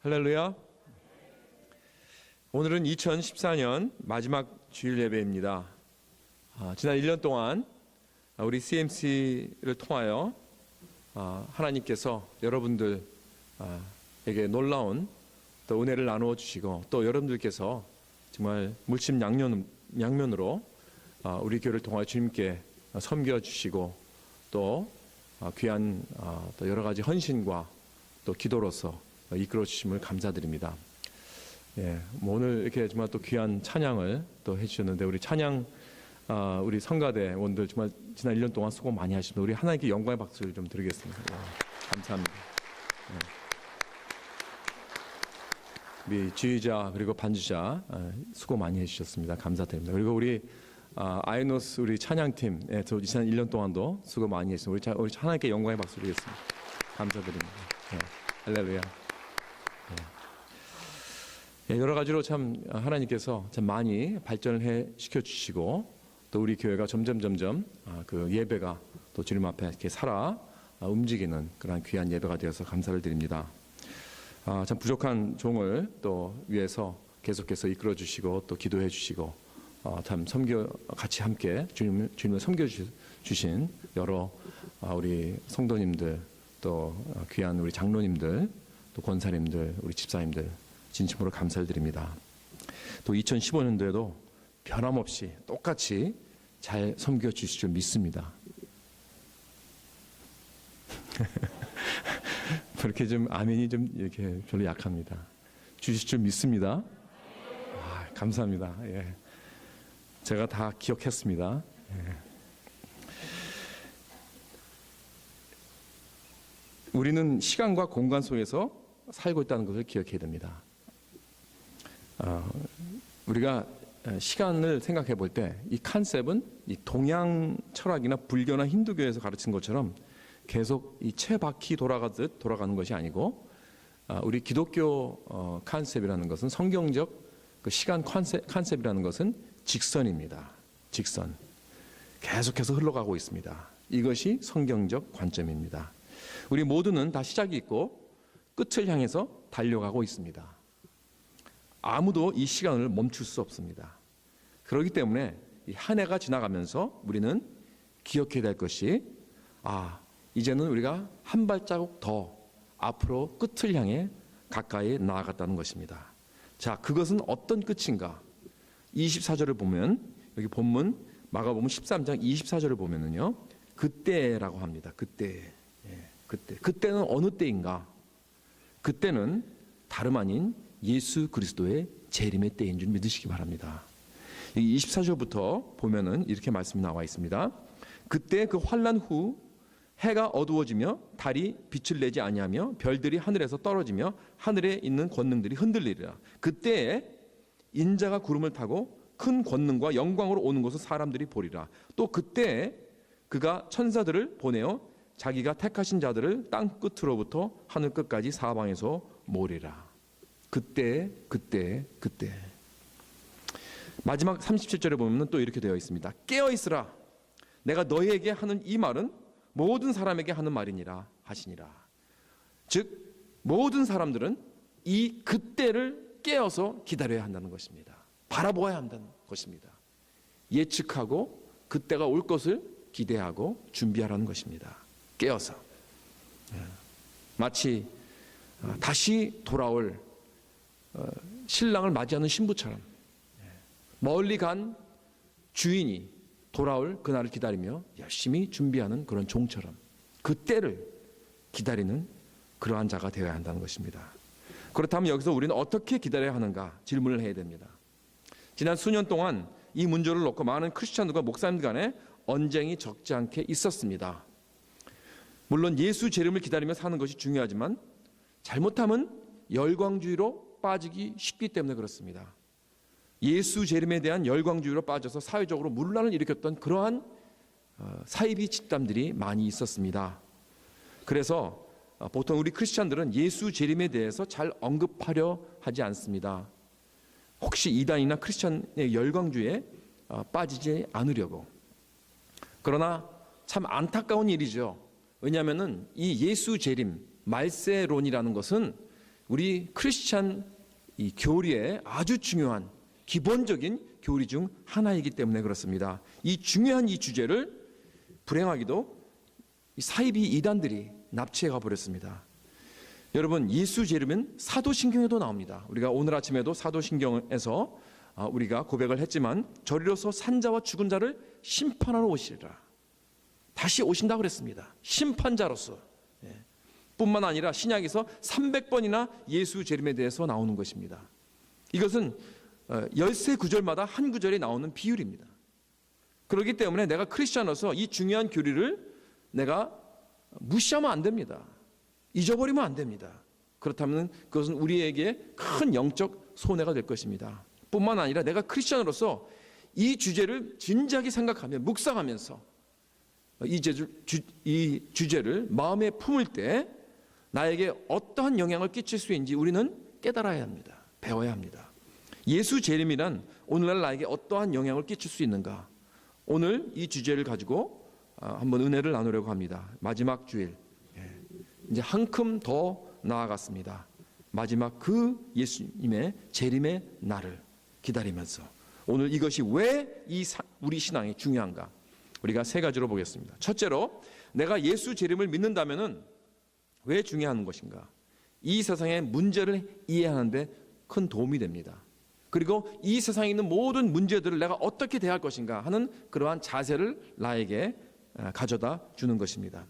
할렐루야. 오늘은 2014년 마지막 주일 예배입니다. 지난 1년 동안 우리 CMC를 통하여 하나님께서 여러분들에게 놀라운 또 은혜를 나누어 주시고, 또 여러분들께서 정말 물심양면으로 우리 교회를 통하여 주님께 섬겨 주시고, 또 귀한 또 여러 가지 헌신과 또 기도로서 이끌어 주심을 감사드립니다. 오늘 이렇게 정말 또 귀한 찬양을 또 해주셨는데, 우리 찬양 우리 성가대원들 정말 지난 1년 동안 수고 많이 하십니다. 우리 하나님께 영광의 박수를 좀 드리겠습니다. 감사합니다. 우리 지휘자 그리고 반주자 수고 많이 해주셨습니다. 감사드립니다. 그리고 우리 아이노스 우리 찬양팀 지난 1년 동안도 수고 많이 했습니다. 우리 하나님께 영광의 박수 드리겠습니다. 감사드립니다. 할렐루야. 여러 가지로 참 하나님께서 참 많이 발전을 시켜 주시고, 또 우리 교회가 점점 그 예배가 또 주님 앞에 이렇게 살아 움직이는 그런 귀한 예배가 되어서 감사를 드립니다. 참 부족한 종을 또 위해서 계속해서 이끌어 주시고, 또 기도해 주시고, 참 같이 함께 주님을 섬겨 주신 여러 우리 성도님들, 또 귀한 우리 장로님들, 또 권사님들, 우리 집사님들 진심으로 감사를 드립니다. 또 2015년도에도 변함없이 똑같이 잘 섬겨 주실 줄 믿습니다. 그렇게 좀 아멘이 좀 이렇게 별로 약합니다. 주실 줄 믿습니다. 감사합니다. 제가 다 기억했습니다. 우리는 시간과 공간 속에서 살고 있다는 것을 기억해야 됩니다. 우리가 시간을 생각해 볼 때 이 컨셉은 이 동양 철학이나 불교나 힌두교에서 가르친 것처럼 계속 이 채바퀴 돌아가듯 돌아가는 것이 아니고, 우리 기독교 컨셉이라는 것은, 성경적 그 시간 컨셉이라는 것은 직선입니다. 직선. 계속해서 흘러가고 있습니다. 이것이 성경적 관점입니다. 우리 모두는 다 시작이 있고 끝을 향해서 달려가고 있습니다. 아무도 이 시간을 멈출 수 없습니다. 그렇기 때문에 이 한 해가 지나가면서 우리는 기억해야 될 것이, 이제는 우리가 한 발자국 더 앞으로 끝을 향해 가까이 나아갔다는 것입니다. 자, 그것은 어떤 끝인가? 24절을 보면, 여기 본문 마가복음 13장 24절을 보면은요, 그때라고 합니다. 그때. 그때는 어느 때인가? 그때는 다름 아닌 예수 그리스도의 재림의 때인 줄 믿으시기 바랍니다. 24절부터 보면은 이렇게 말씀이 나와 있습니다. 그때 그 환난 후 해가 어두워지며 달이 빛을 내지 아니하며 별들이 하늘에서 떨어지며 하늘에 있는 권능들이 흔들리리라. 그때에 인자가 구름을 타고 큰 권능과 영광으로 오는 것을 사람들이 보리라. 또 그때에 그가 천사들을 보내어 자기가 택하신 자들을 땅 끝으로부터 하늘 끝까지 사방에서 모으리라. 그때. 마지막 37절에 보면 또 이렇게 되어 있습니다. 깨어 있으라. 내가 너희에게 하는 이 말은 모든 사람에게 하는 말이니라 하시니라. 즉 모든 사람들은 이 그때를 깨어서 기다려야 한다는 것입니다. 바라보아야 한다는 것입니다. 예측하고 그때가 올 것을 기대하고 준비하라는 것입니다. 깨어서. 마치 다시 돌아올 신랑을 맞이하는 신부처럼, 멀리 간 주인이 돌아올 그날을 기다리며 열심히 준비하는 그런 종처럼 그때를 기다리는 그러한 자가 되어야 한다는 것입니다. 그렇다면 여기서 우리는 어떻게 기다려야 하는가 질문을 해야 됩니다. 지난 수년 동안 이 문제를 놓고 많은 크리스천들과 목사님들 간에 언쟁이 적지 않게 있었습니다. 물론 예수 재림을 기다리며 사는 것이 중요하지만, 잘못하면 열광주의로 빠지기 쉽기 때문에 그렇습니다. 예수 재림에 대한 열광주의로 빠져서 사회적으로 문란을 일으켰던 그러한 사이비 집단들이 많이 있었습니다. 그래서 보통 우리 크리스천들은 예수 재림에 대해서 잘 언급하려 하지 않습니다. 혹시 이단이나 크리스천의 열광주의에 빠지지 않으려고. 그러나 참 안타까운 일이죠. 왜냐하면 이 예수 재림, 말세론이라는 것은 우리 크리스찬 이 교리의 아주 중요한 기본적인 교리 중 하나이기 때문에 그렇습니다. 이 중요한 이 주제를 불행하기도 사이비 이단들이 납치해 가버렸습니다. 여러분, 예수 재림은 사도신경에도 나옵니다. 우리가 오늘 아침에도 사도신경에서 우리가 고백을 했지만 저리로서 산자와 죽은 자를 심판하러 오시리라. 다시 오신다고 그랬습니다. 심판자로서. 뿐만 아니라 신약에서 300번이나 예수 재림에 대해서 나오는 것입니다. 이것은 13구절마다 한 구절이 나오는 비율입니다. 그렇기 때문에 내가 크리스찬으로서 이 중요한 교리를 내가 무시하면 안 됩니다. 잊어버리면 안 됩니다. 그렇다면 그것은 우리에게 큰 영적 손해가 될 것입니다. 뿐만 아니라 내가 크리스찬으로서 이 주제를 진지하게 생각하며 묵상하면서 이 주제를 마음에 품을 때 나에게 어떠한 영향을 끼칠 수 있는지 우리는 깨달아야 합니다. 배워야 합니다. 예수 재림이란 오늘날 나에게 어떠한 영향을 끼칠 수 있는가? 오늘 이 주제를 가지고 한번 은혜를 나누려고 합니다. 마지막 주일, 이제 한큼 더 나아갔습니다. 마지막 그 예수님의 재림의 날을 기다리면서 오늘 이것이 왜 우리 신앙이 중요한가? 우리가 세 가지로 보겠습니다. 첫째로, 내가 예수 재림을 믿는다면은 왜 중요한 것인가? 이 세상의 문제를 이해하는데 큰 도움이 됩니다. 그리고 이 세상에 있는 모든 문제들을 내가 어떻게 대할 것인가 하는 그러한 자세를 나에게 가져다 주는 것입니다.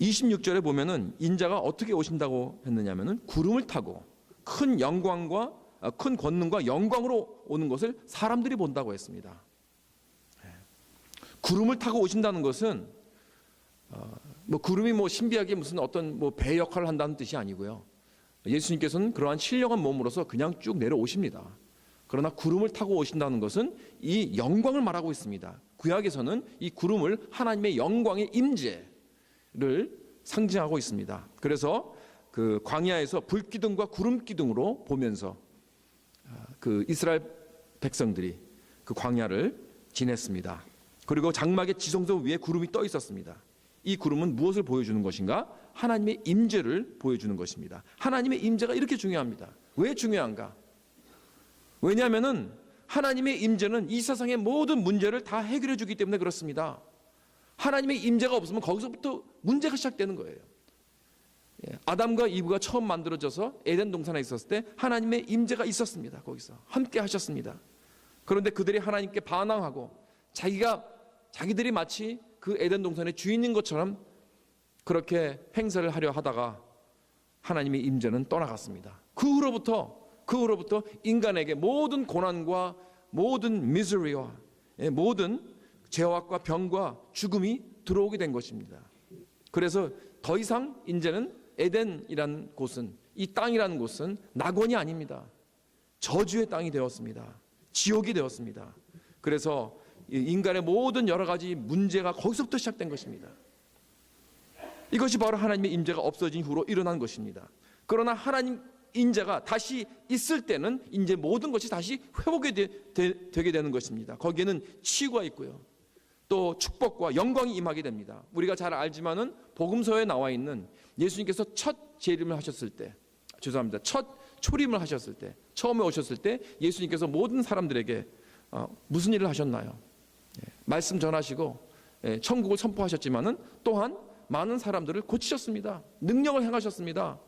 26절에 보면은 인자가 어떻게 오신다고 했느냐면은 구름을 타고 큰 영광과 큰 권능과 영광으로 오는 것을 사람들이 본다고 했습니다. 구름을 타고 오신다는 것은 구름이 신비하게 무슨 어떤 배 역할을 한다는 뜻이 아니고요. 예수님께서는 그러한 신령한 몸으로서 그냥 쭉 내려오십니다. 그러나 구름을 타고 오신다는 것은 이 영광을 말하고 있습니다. 구약에서는 이 구름을 하나님의 영광의 임재를 상징하고 있습니다. 그래서 그 광야에서 불기둥과 구름기둥으로 보면서 그 이스라엘 백성들이 그 광야를 지냈습니다. 그리고 장막의 지성소 위에 구름이 떠 있었습니다. 이 구름은 무엇을 보여주는 것인가? 하나님의 임재를 보여주는 것입니다. 하나님의 임재가 이렇게 중요합니다. 왜 중요한가? 왜냐하면은 하나님의 임재는 이 세상의 모든 문제를 다 해결해 주기 때문에 그렇습니다. 하나님의 임재가 없으면 거기서부터 문제가 시작되는 거예요. 아담과 이브가 처음 만들어져서 에덴 동산에 있었을 때 하나님의 임재가 있었습니다. 거기서 함께 하셨습니다. 그런데 그들이 하나님께 반항하고 자기들이 마치 그 에덴 동산의 주인인 것처럼 그렇게 행세를 하려 하다가 하나님의 임재는 떠나갔습니다. 그 후로부터 인간에게 모든 고난과 모든 미sery와 모든 죄악과 병과 죽음이 들어오게 된 것입니다. 그래서 더 이상 이제는 에덴이라는 곳은, 이 땅이라는 곳은 낙원이 아닙니다. 저주의 땅이 되었습니다. 지옥이 되었습니다. 그래서 인간의 모든 여러 가지 문제가 거기서부터 시작된 것입니다. 이것이 바로 하나님의 임재가 없어진 후로 일어난 것입니다. 그러나 하나님 임재가 다시 있을 때는 이제 모든 것이 다시 회복이 되게 되는 것입니다. 거기에는 치유가 있고요, 또 축복과 영광이 임하게 됩니다. 우리가 잘 알지만은 복음서에 나와 있는 예수님께서 첫 재림을 하셨을 때, 첫 초림을 하셨을 때, 처음에 오셨을 때 예수님께서 모든 사람들에게 무슨 일을 하셨나요? 말씀 전하시고 천국을 선포하셨지만은 또한 많은 사람들을 고치셨습니다. 능력을 행하셨습니다.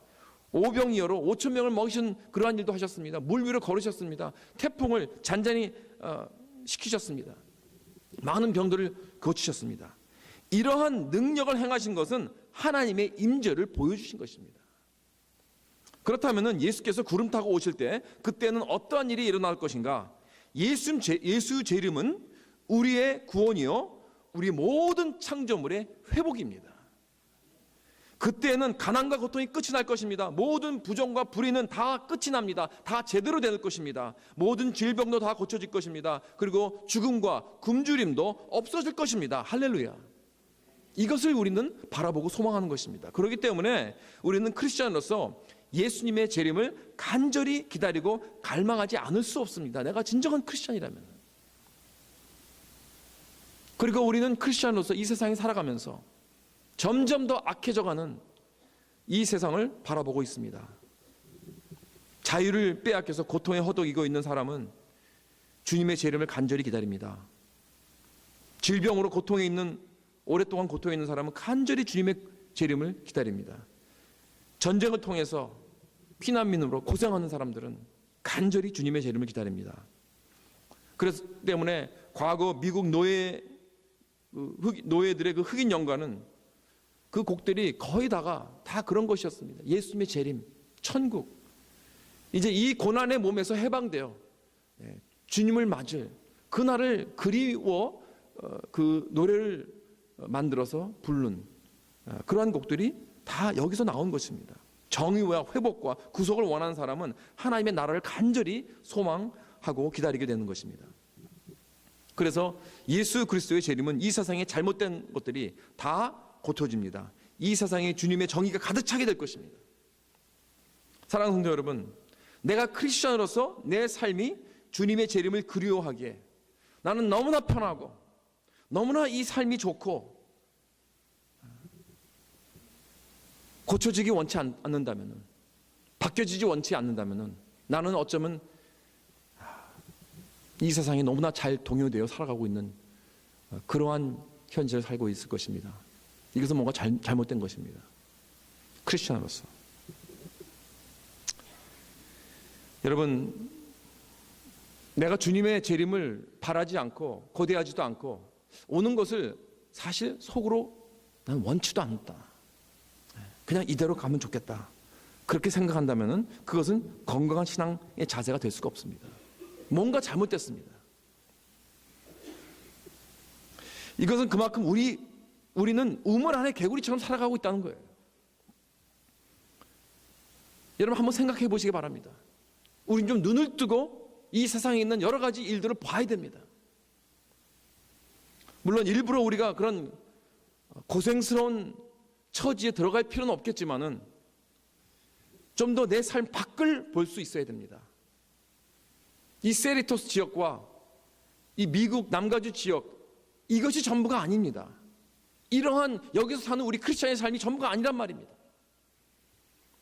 오병이어로 5천 명을 먹이신 그러한 일도 하셨습니다. 물 위로 걸으셨습니다. 태풍을 잔잔히 식히셨습니다. 많은 병들을 고치셨습니다. 이러한 능력을 행하신 것은 하나님의 임재를 보여주신 것입니다. 그렇다면 예수께서 구름 타고 오실 때 그때는 어떠한 일이 일어날 것인가? 예수 재림은 우리의 구원이요, 우리 모든 창조물의 회복입니다. 그때는 가난과 고통이 끝이 날 것입니다. 모든 부정과 불의는 다 끝이 납니다. 다 제대로 될 것입니다. 모든 질병도 다 고쳐질 것입니다. 그리고 죽음과 굶주림도 없어질 것입니다. 할렐루야. 이것을 우리는 바라보고 소망하는 것입니다. 그렇기 때문에 우리는 크리스찬으로서 예수님의 재림을 간절히 기다리고 갈망하지 않을 수 없습니다. 내가 진정한 크리스찬이라면. 그리고 우리는 크리스찬으로서 이 세상에 살아가면서 점점 더 악해져가는 이 세상을 바라보고 있습니다. 자유를 빼앗겨서 고통에 허덕이고 있는 사람은 주님의 재림을 간절히 기다립니다. 질병으로 고통에 있는, 오랫동안 고통에 있는 사람은 간절히 주님의 재림을 기다립니다. 전쟁을 통해서 피난민으로 고생하는 사람들은 간절히 주님의 재림을 기다립니다. 그래서 때문에 과거 미국 노예들의 그 흑인 연가는 그 곡들이 거의 다 그런 것이었습니다. 예수님의 재림, 천국, 이제 이 고난의 몸에서 해방되어 주님을 맞을 그날을 그리워 그 노래를 만들어서 부른 그러한 곡들이 다 여기서 나온 것입니다. 정의와 회복과 구속을 원하는 사람은 하나님의 나라를 간절히 소망하고 기다리게 되는 것입니다. 그래서 예수 그리스도의 재림은 이 세상에 잘못된 것들이 다 고쳐집니다. 이 세상에 주님의 정의가 가득 차게 될 것입니다. 사랑하는 성도 여러분, 내가 크리스천으로서 내 삶이 주님의 재림을 그리워하기에 나는 너무나 편하고 너무나 이 삶이 좋고 고쳐지기 원치 않는다면, 바뀌어지지 원치 않는다면 나는 어쩌면 이 세상에 너무나 잘 동요되어 살아가고 있는 그러한 현실을 살고 있을 것입니다. 이것은 뭔가 잘못된 것입니다. 크리스천으로서. 여러분, 내가 주님의 재림을 바라지 않고 고대하지도 않고 오는 것을 사실 속으로 난 원치도 않다. 그냥 이대로 가면 좋겠다. 그렇게 생각한다면 그것은 건강한 신앙의 자세가 될 수가 없습니다. 뭔가 잘못됐습니다. 이것은 그만큼 우리는 우물 안에 개구리처럼 살아가고 있다는 거예요. 여러분 한번 생각해 보시기 바랍니다. 우린 좀 눈을 뜨고 이 세상에 있는 여러 가지 일들을 봐야 됩니다. 물론 일부러 우리가 그런 고생스러운 처지에 들어갈 필요는 없겠지만은 좀 더 내 삶 밖을 볼 수 있어야 됩니다. 이 세리토스 지역과 이 미국 남가주 지역, 이것이 전부가 아닙니다. 이러한 여기서 사는 우리 크리스천의 삶이 전부가 아니란 말입니다.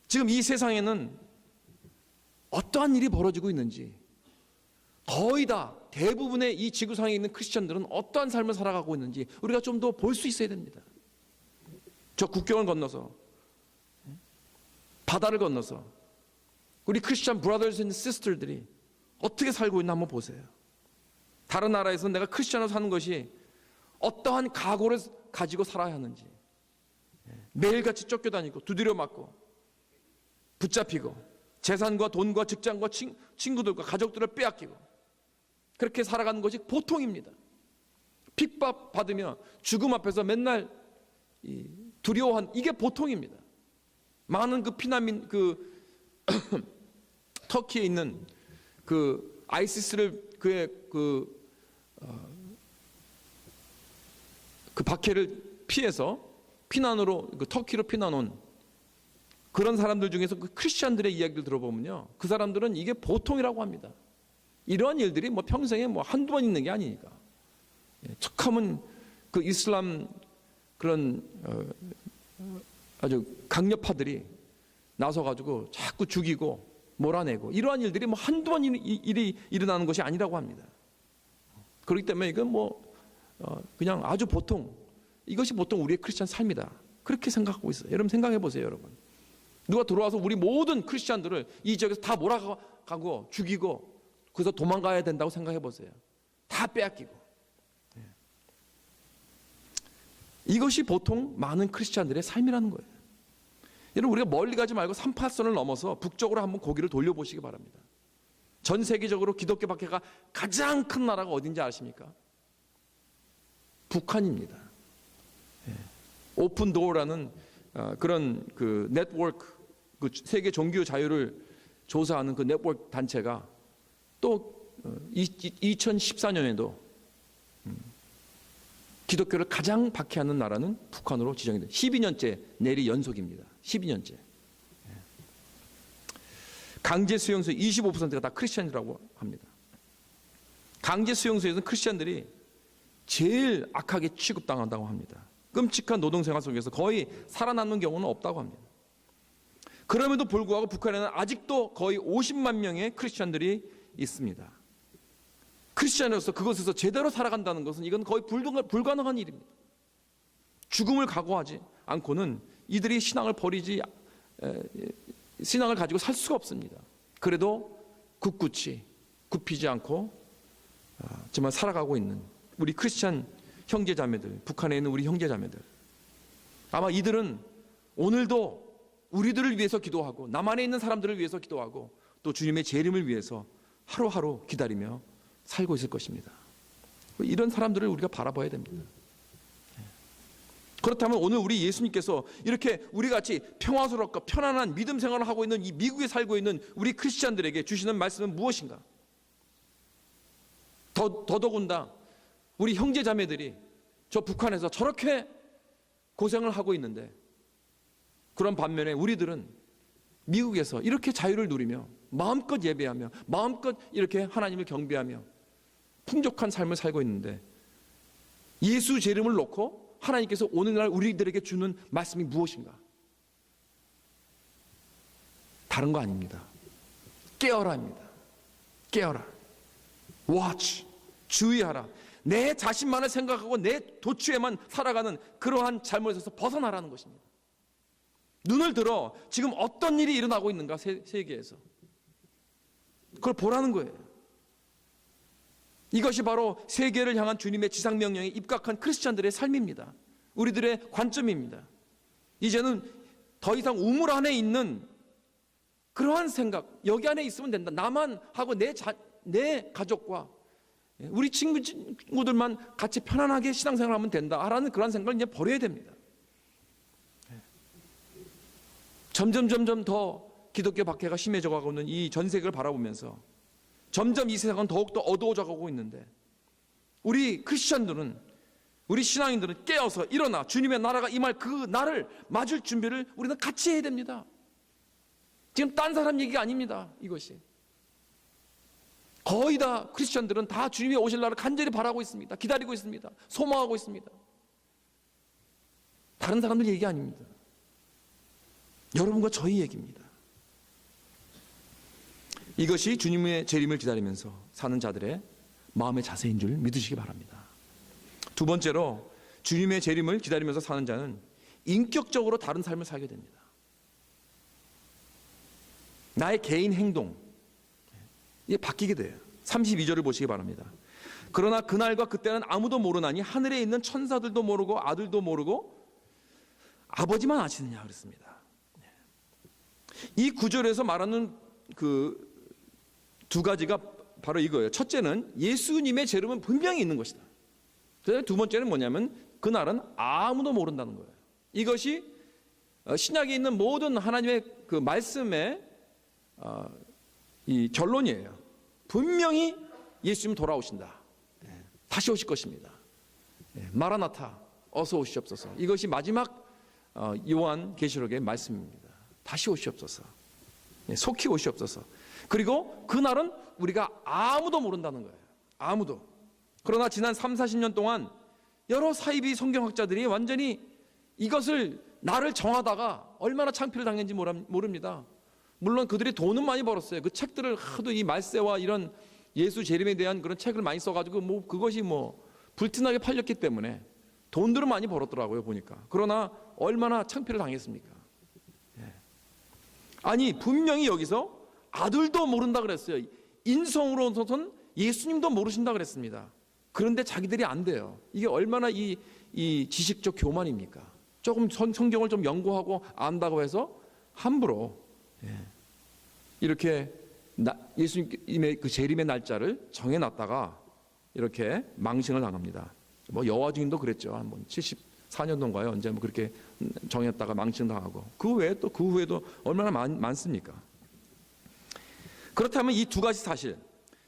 지금 이 세상에는 어떠한 일이 벌어지고 있는지, 거의 다 대부분의 이 지구상에 있는 크리스천들은 어떠한 삶을 살아가고 있는지 우리가 좀 더 볼 수 있어야 됩니다. 저 국경을 건너서, 바다를 건너서 우리 크리스천 브라더스 앤 시스터들이 어떻게 살고 있나 한번 보세요. 다른 나라에서 내가 크리스천으로 사는 것이 어떠한 각오를 가지고 살아야 하는지, 매일같이 쫓겨다니고 두드려 맞고 붙잡히고 재산과 돈과 직장과 친구들과 가족들을 빼앗기고 그렇게 살아가는 것이 보통입니다. 핍박받으며 죽음 앞에서 맨날 두려워한, 이게 보통입니다. 많은 그 피난민, 터키에 있는 그 아이시스를 그의 그 박해를 피해서 피난으로 그 터키로 피난 온 그런 사람들 중에서 그 크리스천들의 이야기를 들어보면요, 그 사람들은 이게 보통이라고 합니다. 이러한 일들이 뭐 평생에 뭐 한두 번 있는 게 아니니까. 척하면 그 이슬람 그런 아주 강력파들이 나서가지고 자꾸 죽이고 몰아내고 이러한 일들이 뭐 한두 번 일이 일어나는 것이 아니라고 합니다. 그렇기 때문에 이건 뭐 그냥 아주 보통, 이것이 보통 우리의 크리스천 삶이다, 그렇게 생각하고 있어요. 여러분 생각해 보세요. 여러분, 누가 들어와서 우리 모든 크리스천들을 이 지역에서 다 몰아가고 죽이고 그래서 도망가야 된다고 생각해 보세요. 다 빼앗기고. 이것이 보통 많은 크리스천들의 삶이라는 거예요. 여러분, 우리가 멀리 가지 말고 38선을 넘어서 북쪽으로 한번 고개를 돌려보시기 바랍니다. 전 세계적으로 기독교 박해가 가장 큰 나라가 어딘지 아십니까? 북한입니다. 오픈도어라는 그런 그 네트워크, 그 세계 종교 자유를 조사하는 그 네트워크 단체가 또 2014년에도 기독교를 가장 박해하는 나라는 북한으로 지정이 됩니다. 12년째 내리 연속입니다. 12년째. 강제 수용소의 25%가 다 크리스천이라고 합니다. 강제 수용소에서는 크리스천들이 제일 악하게 취급당한다고 합니다. 끔찍한 노동생활 속에서 거의 살아남는 경우는 없다고 합니다. 그럼에도 불구하고 북한에는 아직도 거의 50만 명의 크리스천들이 있습니다. 크리스천으로서 그것에서 제대로 살아간다는 것은 이건 거의 불가능한 일입니다. 죽음을 각오하지 않고는 이들이 신앙을 가지고 살 수가 없습니다. 그래도 굳굳이 굽히지 않고 정말 살아가고 있는 우리 크리스천 형제자매들, 북한에 있는 우리 형제자매들, 아마 이들은 오늘도 우리들을 위해서 기도하고 남한에 있는 사람들을 위해서 기도하고 또 주님의 재림을 위해서 하루하루 기다리며 살고 있을 것입니다. 이런 사람들을 우리가 바라봐야 됩니다. 그렇다면 오늘 우리 예수님께서 이렇게 우리같이 평화스럽고 편안한 믿음 생활을 하고 있는 이 미국에 살고 있는 우리 크리스찬들에게 주시는 말씀은 무엇인가? 더더군다 우리 형제자매들이 저 북한에서 저렇게 고생을 하고 있는데, 그런 반면에 우리들은 미국에서 이렇게 자유를 누리며 마음껏 예배하며 마음껏 이렇게 하나님을 경배하며 풍족한 삶을 살고 있는데, 예수 재림을 놓고 하나님께서 오늘날 우리들에게 주는 말씀이 무엇인가? 다른 거 아닙니다. 깨어라입니다. 깨어라. watch. 주의하라. 내 자신만을 생각하고 내 도취에만 살아가는 그러한 잘못에서 벗어나라는 것입니다. 눈을 들어 지금 어떤 일이 일어나고 있는가, 세계에서 그걸 보라는 거예요. 이것이 바로 세계를 향한 주님의 지상명령에 입각한 크리스찬들의 삶입니다. 우리들의 관점입니다. 이제는 더 이상 우물 안에 있는 그러한 생각, 여기 안에 있으면 된다, 나만 하고 내 가족과 우리 친구들만 같이 편안하게 신앙생활을 하면 된다라는 그런 생각을 이제 버려야 됩니다. 점점 더 기독교 박해가 심해져 가고 있는 이 전 세계를 바라보면서 점점 이 세상은 더욱더 어두워져 가고 있는데, 우리 크리스천들은, 우리 신앙인들은 깨어서 일어나 주님의 나라가 임할 그 날을 맞을 준비를 우리는 같이 해야 됩니다. 지금 딴 사람 얘기가 아닙니다. 이것이 거의 다 크리스천들은 다 주님이 오실 날을 간절히 바라고 있습니다. 기다리고 있습니다. 소망하고 있습니다. 다른 사람들 얘기 아닙니다. 여러분과 저희 얘기입니다. 이것이 주님의 재림을 기다리면서 사는 자들의 마음의 자세인 줄 믿으시기 바랍니다. 두 번째로, 주님의 재림을 기다리면서 사는 자는 인격적으로 다른 삶을 살게 됩니다. 나의 개인 행동, 이게 바뀌게 돼요. 32절을 보시기 바랍니다. 그러나 그날과 그때는 아무도 모르나니 하늘에 있는 천사들도 모르고 아들도 모르고 아버지만 아시느냐 그랬습니다. 이 구절에서 말하는 그 두 가지가 바로 이거예요. 첫째는 예수님의 재림은 분명히 있는 것이다. 두 번째는 뭐냐면 그날은 아무도 모른다는 거예요. 이것이 신약에 있는 모든 하나님의 그 말씀의 이 결론이에요. 분명히 예수님 돌아오신다. 다시 오실 것입니다. 마라나타, 어서 오시옵소서. 이것이 마지막 요한 계시록의 말씀입니다. 다시 오시옵소서. 속히 오시옵소서. 그리고 그날은 우리가 아무도 모른다는 거예요. 아무도. 그러나 지난 30-40년 동안 여러 사이비 성경학자들이 완전히 이것을 나를 정하다가 얼마나 창피를 당했는지 모릅니다. 물론 그들이 돈은 많이 벌었어요. 그 책들을 하도 이 말세와 이런 예수 재림에 대한 그런 책을 많이 써가지고 그것이 불티나게 팔렸기 때문에 돈들은 많이 벌었더라고요, 보니까. 그러나 얼마나 창피를 당했습니까? 아니, 분명히 여기서 아들도 모른다 그랬어요. 인성으로서는 예수님도 모르신다 그랬습니다. 그런데 자기들이 안 돼요. 이게 얼마나 이 지식적 교만입니까? 조금 성경을 좀 연구하고 안다고 해서 함부로 이렇게 예수님의 그 재림의 날짜를 정해놨다가 이렇게 망신을 당합니다. 여호와 증인도 그랬죠. 한 74년도인가요? 언제 그렇게 정했다가 망신 당하고, 그 후에도 얼마나 많습니까? 그렇다면 이 두 가지 사실,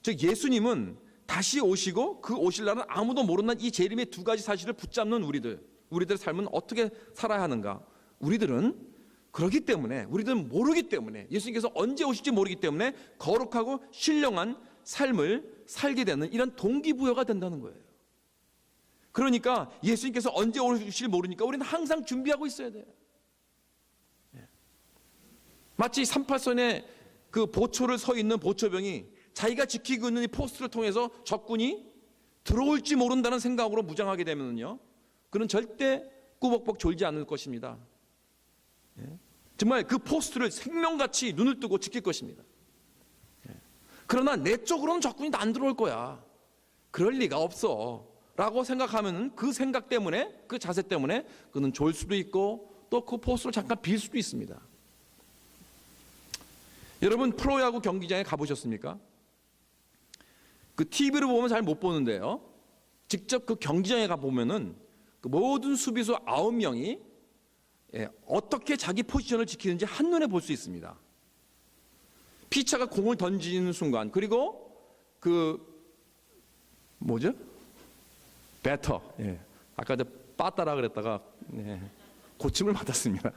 즉 예수님은 다시 오시고 그 오실 날은 아무도 모르는 이 재림의 두 가지 사실을 붙잡는 우리들의 삶은 어떻게 살아야 하는가? 우리들은 모르기 때문에, 예수님께서 언제 오실지 모르기 때문에 거룩하고 신령한 삶을 살게 되는 이런 동기부여가 된다는 거예요. 그러니까 예수님께서 언제 오실지 모르니까 우리는 항상 준비하고 있어야 돼요. 마치 38선에 그 보초를 서 있는 보초병이 자기가 지키고 있는 이 포스트를 통해서 적군이 들어올지 모른다는 생각으로 무장하게 되면요, 그는 절대 꾸벅벅 졸지 않을 것입니다. 정말 그 포스트를 생명같이 눈을 뜨고 지킬 것입니다. 그러나 내 쪽으로는 적군이 안 들어올 거야, 그럴 리가 없어 라고 생각하면 그 생각 때문에, 그 자세 때문에 그는 졸 수도 있고 또 그 포스트를 잠깐 빌 수도 있습니다. 여러분, 프로야구 경기장에 가보셨습니까? 그 TV로 보면 잘 못 보는데요, 직접 그 경기장에 가보면은 그 모든 수비수 9명이 어떻게 자기 포지션을 지키는지 한눈에 볼 수 있습니다. 피차가 공을 던지는 순간, 그리고 배터, 아까 빠따라 그랬다가 고침을 받았습니다.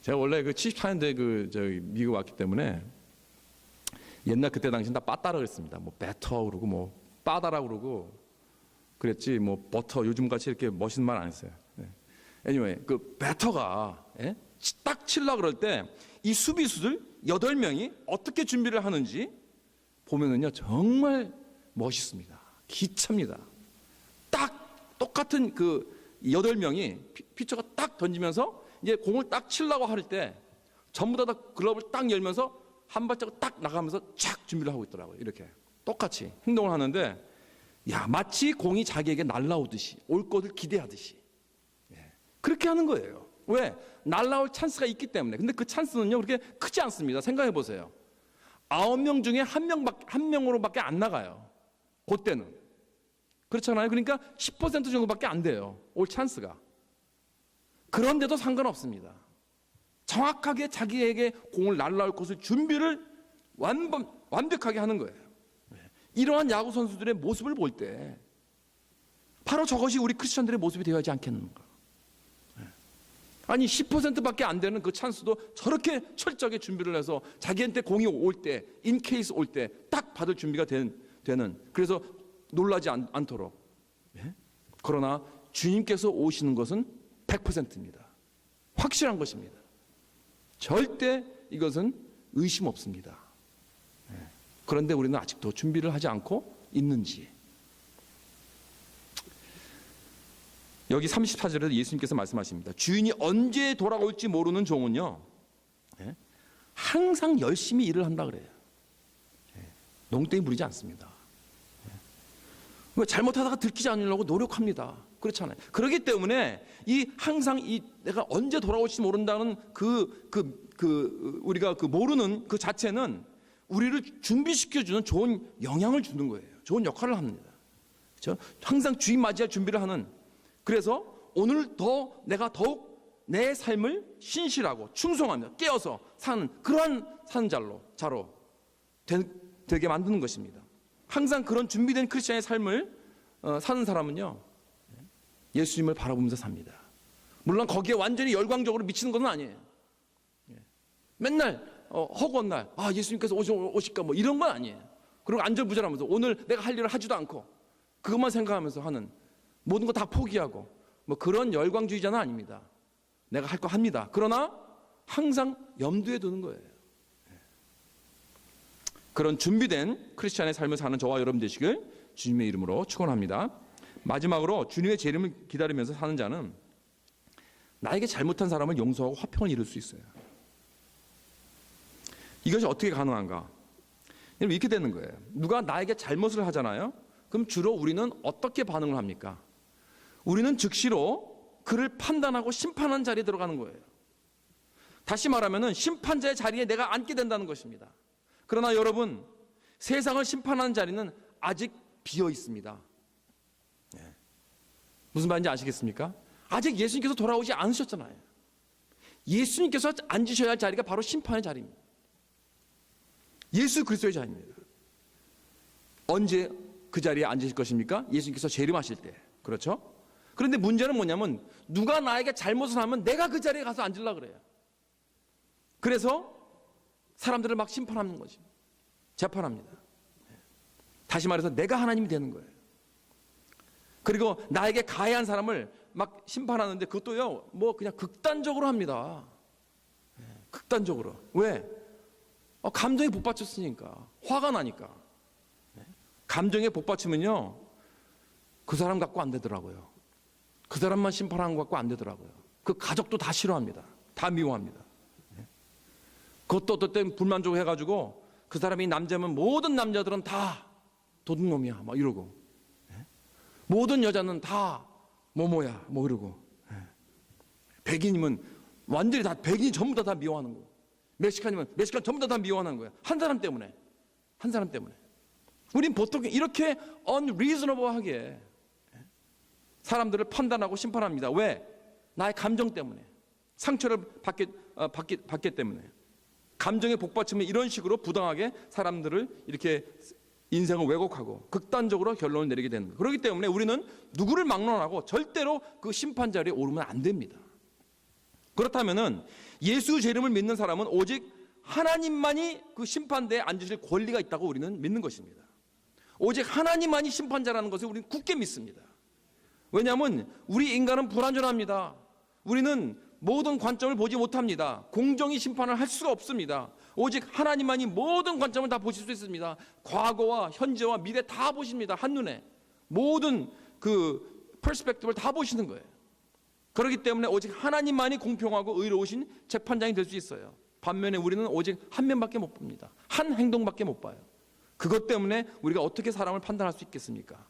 제가 원래 그 74년대 미국 왔기 때문에 옛날 그때 당시는 다 빠따라 그랬습니다. 뭐 배터 그러고 뭐 빠다라 그러고 그랬지, 뭐 버터 요즘 같이 이렇게 멋있는 말 안 했어요. anyway, 그 배터가 딱 칠라 그럴 때 이 수비수들 8명이 어떻게 준비를 하는지 보면은요, 정말 멋있습니다. 기찹니다. 딱 똑같은 그 8명이 피처가 딱 던지면서 이제 공을 딱 치려고 할 때 전부 다 글러브를 딱 열면서 한 발자국 딱 나가면서 쫙 준비를 하고 있더라고요. 이렇게 똑같이 행동을 하는데, 마치 공이 자기에게 날라오듯이, 올 것을 기대하듯이 그렇게 하는 거예요. 왜? 날라올 찬스가 있기 때문에. 근데 그 찬스는요, 그렇게 크지 않습니다. 생각해 보세요. 9명 중에 한 명으로밖에 안 나가요, 그때는. 그렇잖아요. 그러니까 10% 정도밖에 안 돼요, 올 찬스가. 그런데도 상관없습니다. 정확하게 자기에게 공을 날라올 것을 준비를 완벽하게 하는 거예요. 이러한 야구 선수들의 모습을 볼 때 바로 저것이 우리 크리스천들의 모습이 되어야 하지 않겠는가. 아니 10%밖에 안 되는 그 찬스도 저렇게 철저하게 준비를 해서 자기한테 공이 올 때, 인케이스 올 때 딱 받을 준비가 되는, 그래서 놀라지 않도록. 그러나 주님께서 오시는 것은 100%입니다. 확실한 것입니다. 절대 이것은 의심 없습니다. 그런데 우리는 아직도 준비를 하지 않고 있는지. 여기 34절에서 예수님께서 말씀하십니다. 주인이 언제 돌아올지 모르는 종은요, 항상 열심히 일을 한다 그래요. 농땡이 부리지 않습니다. 잘못하다가 들키지 않으려고 노력합니다. 그렇잖아요. 그렇기 때문에 항상 내가 언제 돌아올지 모른다는 우리가 모르는 그 자체는 우리를 준비시켜주는 좋은 영향을 주는 거예요. 좋은 역할을 합니다. 그렇죠? 항상 주인 맞이할 준비를 하는. 그래서 오늘 내가 더욱 내 삶을 신실하고 충성하며 깨어서 사는 그러한 사는 자로 되게 만드는 것입니다. 항상 그런 준비된 크리스천의 삶을 사는 사람은요, 예수님을 바라보면서 삽니다. 물론 거기에 완전히 열광적으로 미치는 것은 아니에요. 맨날 허구한 날 예수님께서 오실까 뭐 이런 건 아니에요. 그리고 안절부절하면서 오늘 내가 할 일을 하지도 않고 그것만 생각하면서 하는, 모든 거 다 포기하고 뭐 그런 열광주의자는 아닙니다. 내가 할 거 합니다. 그러나 항상 염두에 두는 거예요. 그런 준비된 크리스찬의 삶을 사는 저와 여러분 되시길 주님의 이름으로 축원합니다. 마지막으로 주님의 재림을 기다리면서 사는 자는 나에게 잘못한 사람을 용서하고 화평을 이룰 수 있어요. 이것이 어떻게 가능한가? 이렇게 되는 거예요. 누가 나에게 잘못을 하잖아요. 그럼 주로 우리는 어떻게 반응을 합니까? 우리는 즉시로 그를 판단하고 심판하는 자리에 들어가는 거예요. 다시 말하면 심판자의 자리에 내가 앉게 된다는 것입니다. 그러나 여러분, 세상을 심판하는 자리는 아직 비어 있습니다. 무슨 말인지 아시겠습니까? 아직 예수님께서 돌아오지 않으셨잖아요. 예수님께서 앉으셔야 할 자리가 바로 심판의 자리입니다. 예수 그리스도의 자리입니다. 언제 그 자리에 앉으실 것입니까? 예수님께서 재림하실 때. 그렇죠? 그런데 문제는 뭐냐면 누가 나에게 잘못을 하면 내가 그 자리에 가서 앉으려고 그래요. 그래서 사람들을 막 심판하는 거죠. 재판합니다. 다시 말해서 내가 하나님이 되는 거예요. 그리고 나에게 가해한 사람을 막 심판하는데 그것도요, 뭐 그냥 극단적으로 합니다. 극단적으로. 왜? 감정에 복받쳤으니까. 화가 나니까. 감정에 복받치면요, 그 사람 갖고 안 되더라고요. 그 사람만 심판하는 것 갖고 안 되더라고요. 그 가족도 다 싫어합니다. 다 미워합니다. 그것도 어떨 땐 불만족 해가지고 그 사람이 남자면 모든 남자들은 다 도둑놈이야 막 이러고, 모든 여자는 다 뭐뭐야 뭐 이러고, 백인이면 완전히 다 백인이 전부 다 미워하는 거고, 멕시칸이면 멕시칸 전부 다 미워하는 거야. 한 사람 때문에. 한 사람 때문에. 우린 보통 이렇게 unreasonable하게 사람들을 판단하고 심판합니다. 왜? 나의 감정 때문에. 상처를 받기 때문에. 감정에 복받치면 이런 식으로 부당하게 사람들을 이렇게 인생을 왜곡하고 극단적으로 결론을 내리게 되는 거예요. 그렇기 때문에 우리는 누구를 막론하고 절대로 그 심판 자리에 오르면 안 됩니다. 그렇다면은 예수 재림을 믿는 사람은 오직 하나님만이 그 심판대에 앉으실 권리가 있다고 우리는 믿는 것입니다. 오직 하나님만이 심판자라는 것을 우리는 굳게 믿습니다. 왜냐하면 우리 인간은 불완전합니다. 우리는 모든 관점을 보지 못합니다. 공정히 심판을 할 수가 없습니다. 오직 하나님만이 모든 관점을 다 보실 수 있습니다. 과거와 현재와 미래 다 보십니다. 한눈에. 모든 그 퍼스펙티브를 다 보시는 거예요. 그렇기 때문에 오직 하나님만이 공평하고 의로우신 재판장이 될 수 있어요. 반면에 우리는 오직 한 면밖에 못 봅니다. 한 행동밖에 못 봐요. 그것 때문에 우리가 어떻게 사람을 판단할 수 있겠습니까?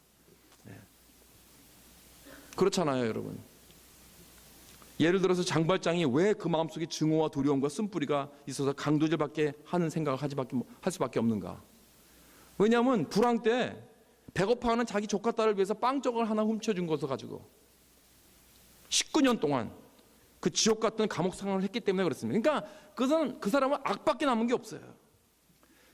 그렇잖아요, 여러분. 예를 들어서 장발장이 왜 그 마음속에 증오와 두려움과 쓴뿌리가 있어서 강도질밖에 하는 생각을 할 수밖에 없는가? 왜냐하면 불황 때 배고파하는 자기 조카 딸을 위해서 빵조각을 하나 훔쳐준 것을 가지고 19년 동안 그 지옥 같은 감옥 생활을 했기 때문에 그렇습니다. 그러니까 그 사람은 악밖에 남은 게 없어요.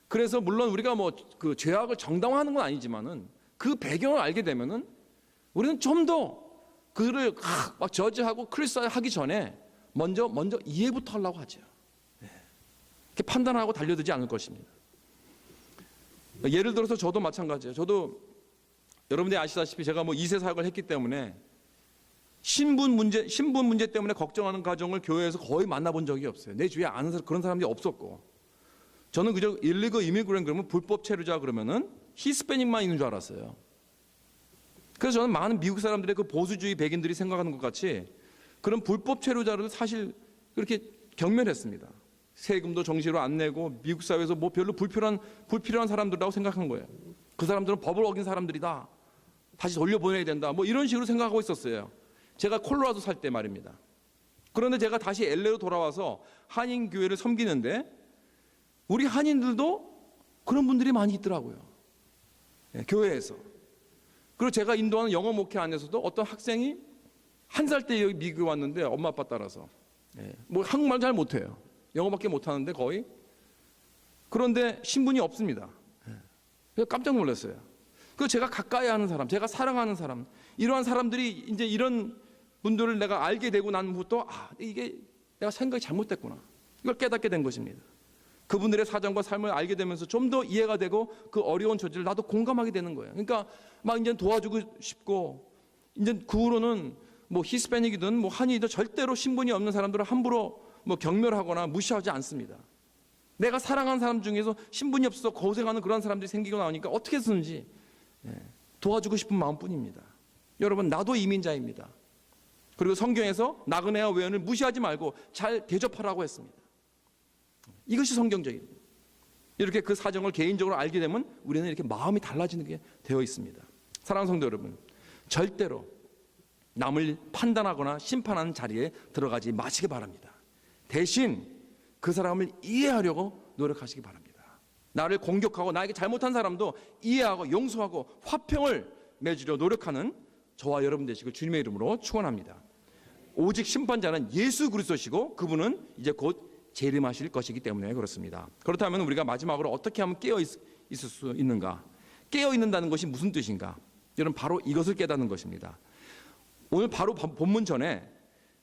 그래서 물론 우리가 뭐 그 죄악을 정당화하는 건 아니지만은 그 배경을 알게 되면은 우리는 좀 더 그를 막 저지하고 크리스하기 전에 먼저 이해부터 하려고 하죠. 이렇게 판단하고 달려들지 않을 것입니다. 예를 들어서 저도 마찬가지예요. 저도 여러분들이 아시다시피 제가 뭐 2세 사역을 했기 때문에 신분 문제 때문에 걱정하는 가정을 교회에서 거의 만나본 적이 없어요. 내 주위에 아는 그런 사람들이 없었고, 저는 그저 일리거 이미그랜트 그러면 불법 체류자 그러면은 히스패닉만 있는 줄 알았어요. 그래서 저는 많은 미국 사람들의 그 보수주의 백인들이 생각하는 것 같이 그런 불법 체류자를 사실 그렇게 경멸했습니다. 세금도 정시로 안 내고 미국 사회에서 뭐 별로 불필요한 사람들이라고 생각한 거예요. 그 사람들은 법을 어긴 사람들이다. 다시 돌려보내야 된다. 뭐 이런 식으로 생각하고 있었어요. 제가 콜로라도 살 때 말입니다. 그런데 제가 다시 LA로 돌아와서 한인교회를 섬기는데 우리 한인들도 그런 분들이 많이 있더라고요. 교회에서. 그리고 제가 인도하는 영어 목회 안에서도 어떤 학생이 1살 때 여기 미국에 왔는데 엄마 아빠 따라서 뭐 한국말 잘 못해요. 영어밖에 못하는데 거의. 그런데 신분이 없습니다. 그래서 깜짝 놀랐어요. 그래서 제가 가까이 하는 사람, 제가 사랑하는 사람, 이러한 사람들이 이제 이런 분들을 내가 알게 되고 난 후부터 이게 내가 생각이 잘못됐구나. 이걸 깨닫게 된 것입니다. 그분들의 사정과 삶을 알게 되면서 좀 더 이해가 되고 그 어려운 처지를 나도 공감하게 되는 거예요. 그러니까 막 이제 도와주고 싶고, 이제 그 후로는 뭐 히스패닉이든 뭐 한이든 절대로 신분이 없는 사람들을 함부로 뭐 경멸하거나 무시하지 않습니다. 내가 사랑하는 사람 중에서 신분이 없어서 고생하는 그런 사람들이 생기고 나오니까 어떻게 쓰는지 도와주고 싶은 마음뿐입니다. 여러분, 나도 이민자입니다. 그리고 성경에서 나그네와 외연을 무시하지 말고 잘 대접하라고 했습니다. 이것이 성경적입니다. 이렇게 그 사정을 개인적으로 알게 되면 우리는 이렇게 마음이 달라지는 게 되어 있습니다. 사랑하는 성도 여러분, 절대로 남을 판단하거나 심판하는 자리에 들어가지 마시기 바랍니다. 대신 그 사람을 이해하려고 노력하시기 바랍니다. 나를 공격하고 나에게 잘못한 사람도 이해하고 용서하고 화평을 맺으려 노력하는 저와 여러분 되시길 주님의 이름으로 축원합니다. 오직 심판자는 예수 그리스도시고 그분은 이제 곧 재림하실 것이기 때문에 그렇습니다. 그렇다면 우리가 마지막으로 어떻게 하면 깨어 있을 수 있는가? 깨어 있는다는 것이 무슨 뜻인가? 여러분, 바로 이것을 깨닫는 것입니다. 오늘 바로 본문 전에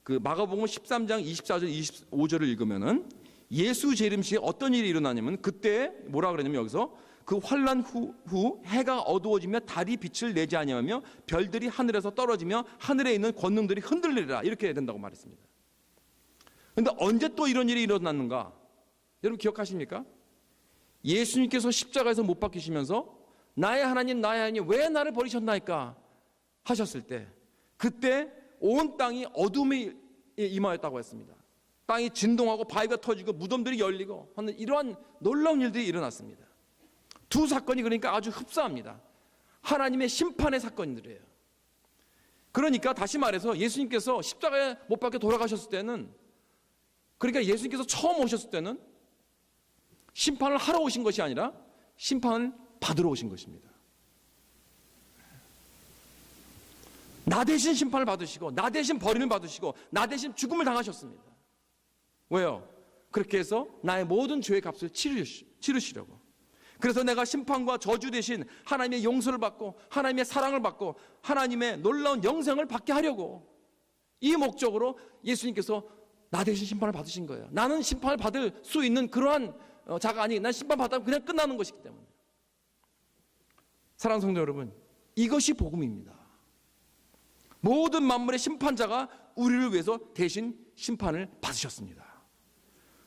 그 마가복음 13장 24절 25절을 읽으면은 예수 재림 시에 어떤 일이 일어나냐면, 그때 뭐라 그러냐면 여기서 그 환난 후 해가 어두워지며 달이 빛을 내지 아니하며 별들이 하늘에서 떨어지며 하늘에 있는 권능들이 흔들리리라, 이렇게 된다고 말했습니다. 그런데 언제 또 이런 일이 일어났는가? 여러분 기억하십니까? 예수님께서 십자가에서 못 박히시면서 나의 하나님 나의 하나님 왜 나를 버리셨나이까 하셨을 때 그때 온 땅이 어둠에 임하였다고 했습니다. 땅이 진동하고 바위가 터지고 무덤들이 열리고 하는 이러한 놀라운 일들이 일어났습니다. 두 사건이 그러니까 아주 흡사합니다. 하나님의 심판의 사건들이에요. 그러니까 다시 말해서 예수님께서 십자가에 못 박혀 돌아가셨을 때는, 그러니까 예수님께서 처음 오셨을 때는 심판을 하러 오신 것이 아니라 심판을 받으러 오신 것입니다. 나 대신 심판을 받으시고 나 대신 버림을 받으시고 나 대신 죽음을 당하셨습니다. 왜요? 그렇게 해서 나의 모든 죄의 값을 치르시려고. 그래서 내가 심판과 저주 대신 하나님의 용서를 받고 하나님의 사랑을 받고 하나님의 놀라운 영생을 받게 하려고, 이 목적으로 예수님께서 나 대신 심판을 받으신 거예요. 나는 심판을 받을 수 있는 그러한 자가 아니, 난 심판 받으면 그냥 끝나는 것이기 때문에. 사랑하는 성도 여러분, 이것이 복음입니다. 모든 만물의 심판자가 우리를 위해서 대신 심판을 받으셨습니다.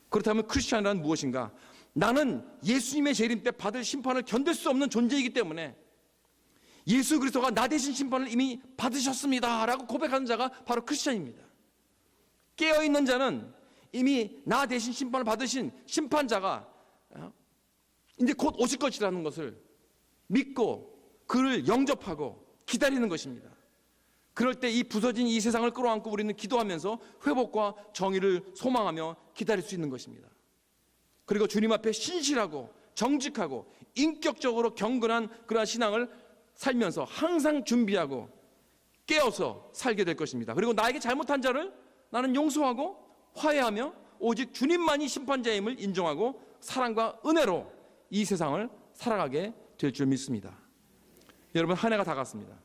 그렇다면 크리스찬이란 무엇인가? 나는 예수님의 재림 때 받을 심판을 견딜 수 없는 존재이기 때문에 예수 그리스도가 나 대신 심판을 이미 받으셨습니다 라고 고백하는 자가 바로 크리스찬입니다. 깨어있는 자는 이미 나 대신 심판을 받으신 심판자가 이제 곧 오실 것이라는 것을 믿고 그를 영접하고 기다리는 것입니다. 그럴 때 이 부서진 이 세상을 끌어안고 우리는 기도하면서 회복과 정의를 소망하며 기다릴 수 있는 것입니다. 그리고 주님 앞에 신실하고 정직하고 인격적으로 경건한 그러한 신앙을 살면서 항상 준비하고 깨어서 살게 될 것입니다. 그리고 나에게 잘못한 자를 나는 용서하고 화해하며 오직 주님만이 심판자임을 인정하고 사랑과 은혜로 이 세상을 살아가게 될 줄 믿습니다. 여러분, 한 해가 다 갔습니다.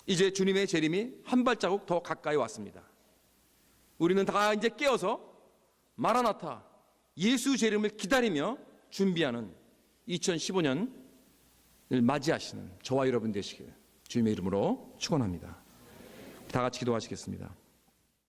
이제 주님의 재림이 한 발자국 더 가까이 왔습니다. 우리는 다 이제 깨어서 마라나타 예수 재림을 기다리며 준비하는 2015년을 맞이하시는 저와 여러분 되시길 주님의 이름으로 축원합니다. 다 같이 기도하시겠습니다.